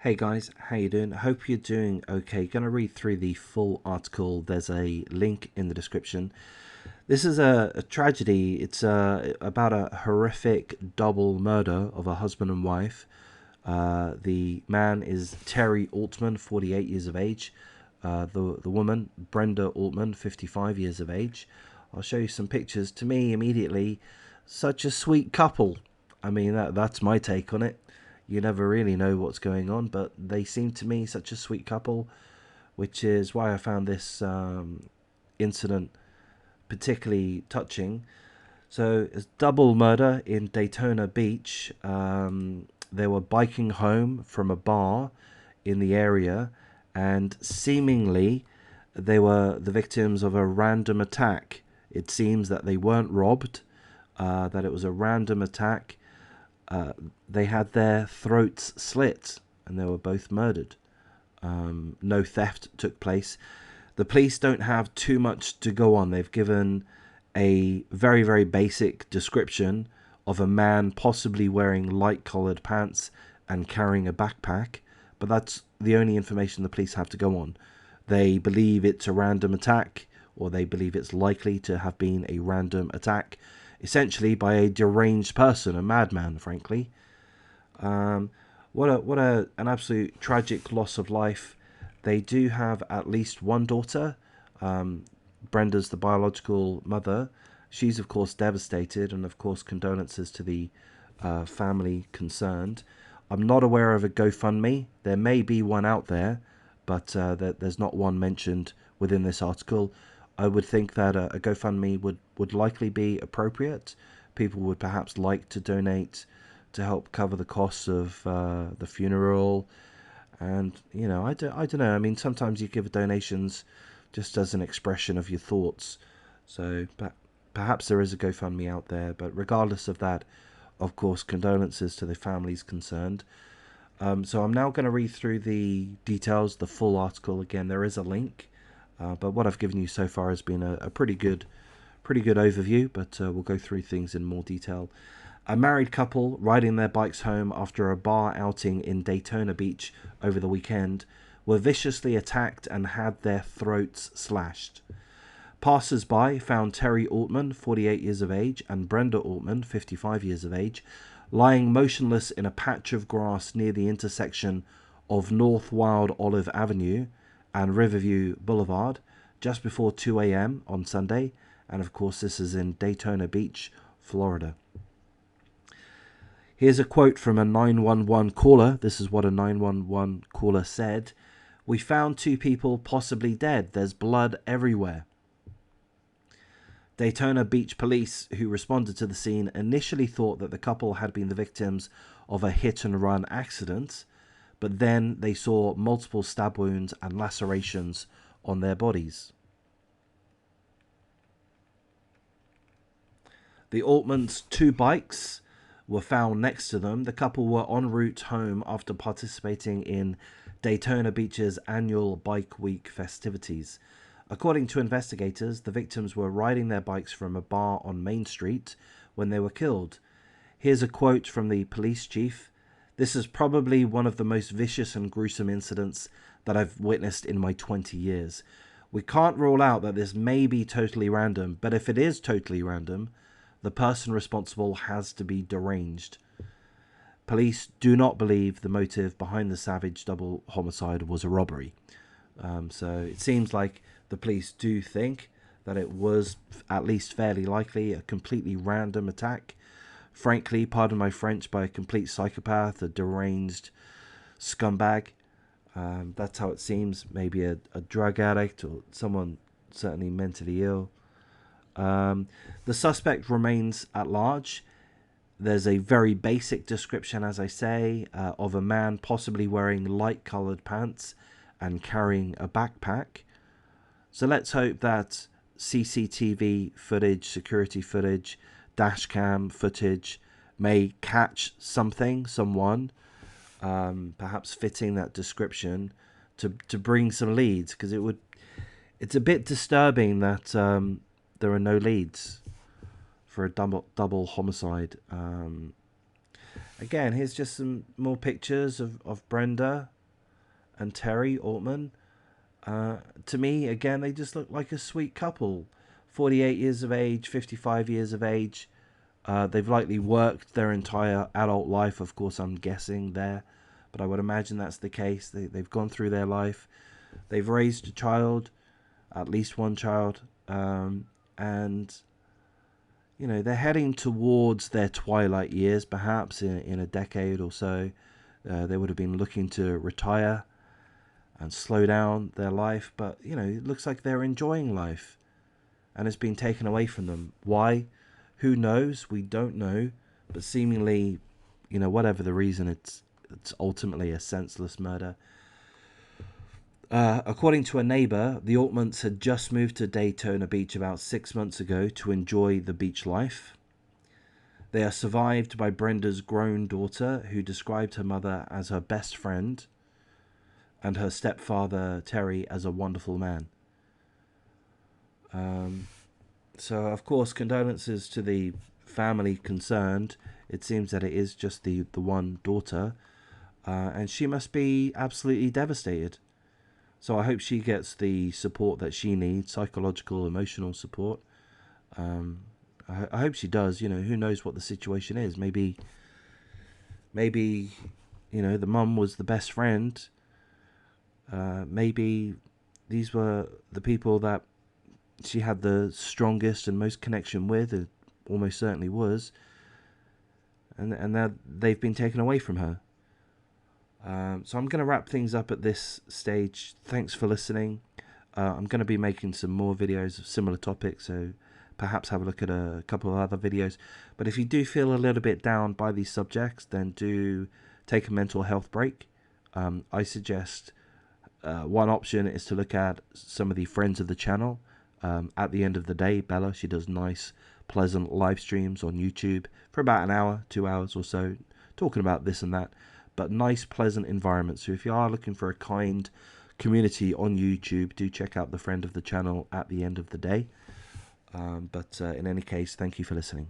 Hey guys, how you doing? Hope you're doing okay. Gonna read through the full article. There's a link in the description. This is a tragedy. It's about a horrific double murder of a husband and wife. The man is Terry Altman, 48 years of age. The woman, Brenda Altman, 55 years of age. I'll show you some pictures. To me, immediately, such a sweet couple. I mean, that's my take on it. You never really know what's going on, but they seem to me such a sweet couple, which is why I found this incident particularly touching. So it's double murder in Daytona Beach. They were biking home from a bar in the area, and seemingly they were the victims of a random attack. It seems that they weren't robbed, that it was a random attack. They had their throats slit, and they were both murdered. No theft took place. The police don't have too much to go on. They've given a very, very basic description of a man possibly wearing light-coloured pants and carrying a backpack, but that's the only information the police have to go on. They believe it's a random attack, or they believe it's likely to have been a random attack, essentially by a deranged person, a madman, frankly. An absolute tragic loss of life. They do have at least one daughter. Brenda's the biological mother. She's of course devastated, and of course condolences to the family concerned. I'm not aware of a GoFundMe. There may be one out there, but there's not one mentioned within this article. I would think that a GoFundMe would likely be appropriate. People would perhaps like to donate to help cover the costs of the funeral. And, you know, I don't know. I mean, sometimes you give donations just as an expression of your thoughts. So perhaps there is a GoFundMe out there. But regardless of that, of course, condolences to the families concerned. So I'm now going to read through the details, the full article. Again, there is a link. But what I've given you so far has been a pretty good overview. But we'll go through things in more detail. A married couple riding their bikes home after a bar outing in Daytona Beach over the weekend were viciously attacked and had their throats slashed. Passers-by found Terry Altman, 48 years of age, and Brenda Altman, 55 years of age, lying motionless in a patch of grass near the intersection of North Wild Olive Avenue and Riverview Boulevard just before 2 a.m. on Sunday. And of course, this is in Daytona Beach, Florida. Here's a quote from a 911 caller. This is what a 911 caller said. "We found two people possibly dead. There's blood everywhere." Daytona Beach police, who responded to the scene, initially thought that the couple had been the victims of a hit-and-run accident, but then they saw multiple stab wounds and lacerations on their bodies. The Altmans' two bikes were found next to them. The couple were en route home after participating in Daytona Beach's annual Bike Week festivities. According to investigators, the victims were riding their bikes from a bar on Main Street when they were killed. Here's a quote from the police chief. "This is probably one of the most vicious and gruesome incidents that I've witnessed in my 20 years. We can't rule out that this may be totally random, but if it is totally random, the person responsible has to be deranged." Police do not believe the motive behind the savage double homicide was a robbery. So it seems like the police do think that it was at least fairly likely a completely random attack. Frankly, pardon my French, by a complete psychopath, a deranged scumbag. That's how it seems. Maybe a drug addict or someone certainly mentally ill. The suspect remains at large. There's a very basic description, as I say, of a man possibly wearing light-coloured pants and carrying a backpack. So let's hope that CCTV footage, security footage, dashcam footage may catch someone, perhaps fitting that description to bring some leads, because it's a bit disturbing that there are no leads for a double homicide. Again, here's just some more pictures of Brenda. and Terry Altman. To me, again, they just look like a sweet couple. 48 years of age, 55 years of age. They've likely worked their entire adult life, of course, I'm guessing there. But I would imagine that's the case. They've gone through their life. They've raised a child, at least one child. And, you know, they're heading towards their twilight years, perhaps in a decade or so. They would have been looking to retire and slow down their life. But, you know, it looks like they're enjoying life. And it's been taken away from them. Why? Who knows? We don't know. But seemingly, you know, whatever the reason, it's ultimately a senseless murder. According to a neighbor, the Altmans had just moved to Daytona Beach about 6 months ago to enjoy the beach life. They are survived by Brenda's grown daughter, who described her mother as her best friend, and her stepfather, Terry, as a wonderful man. So, of course, condolences to the family concerned. It seems that it is just the one daughter, and she must be absolutely devastated. So I hope she gets the support that she needs, psychological, emotional support. I hope she does. You know, who knows what the situation is? Maybe, you know, the mum was the best friend. Maybe these were the people that she had the strongest and most connection with. It almost certainly was. And now they've been taken away from her. So I'm going to wrap things up at this stage. Thanks for listening. I'm going to be making some more videos of similar topics, so perhaps have a look at a couple of other videos. But if you do feel a little bit down by these subjects, then do take a mental health break. I suggest one option is to look at some of the friends of the channel. At the end of the day, Bella, she does nice, pleasant live streams on YouTube for about an hour, 2 hours or so, talking about this and that. But nice, pleasant environment. So if you are looking for a kind community on YouTube, do check out the friend of the channel at the end of the day. But in any case, thank you for listening.